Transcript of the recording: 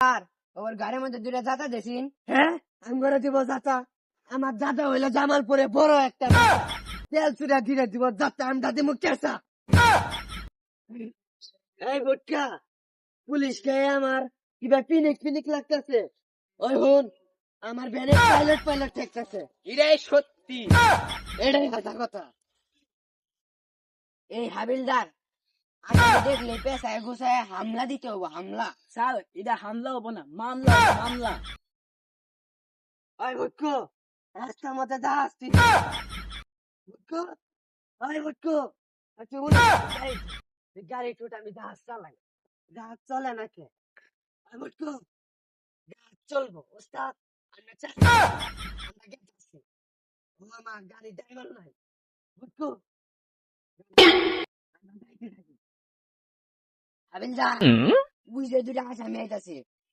আর ওর গাড়ির মধ্যে দুইটা জাতা দেখিন। হ্যাঁ, আমি করে দিব জাতা। আমার দাদা হইলো জামালপুরে বড় একটা জাতা। তেল চুরা ধীরে দিব জাতা, আমি দাদি মুখ কেসা। এই বুটকা, পুলিশ কে আমার কিবা পিনিক পিনিক লাগতেছে। ওই হুন, আমার ভ্যানে পাইলট পাইলট ঠেকতেছে। এটাই সত্যি। এটাই কথা কথা। এই হাবিলদার, আমাকে দেখলে পেশায় গুছায় হামলা দিতে হবো, হামলা। স্যার এটা হামলা হবো না, মামলা হবে, মামলা। ওই বুটকো, রাস্তার মধ্যে যা আসছি। বুটকো, ওই বুটকো, তুই উঠে গাড়ি টুট, আমি জাহাজ চালাই। জাহাজ চলে নাকি? ওই বুটকো, জাহাজ চলবো ওস্তাদ। আমরা চালাই, আমরা গেছি। ও আমার গাড়ি ড্রাইভার নাই। বুটকো, আমরা যাইতে থাকি। হাবিলদার, বুঝলে দুটা আসামি আইতাছে।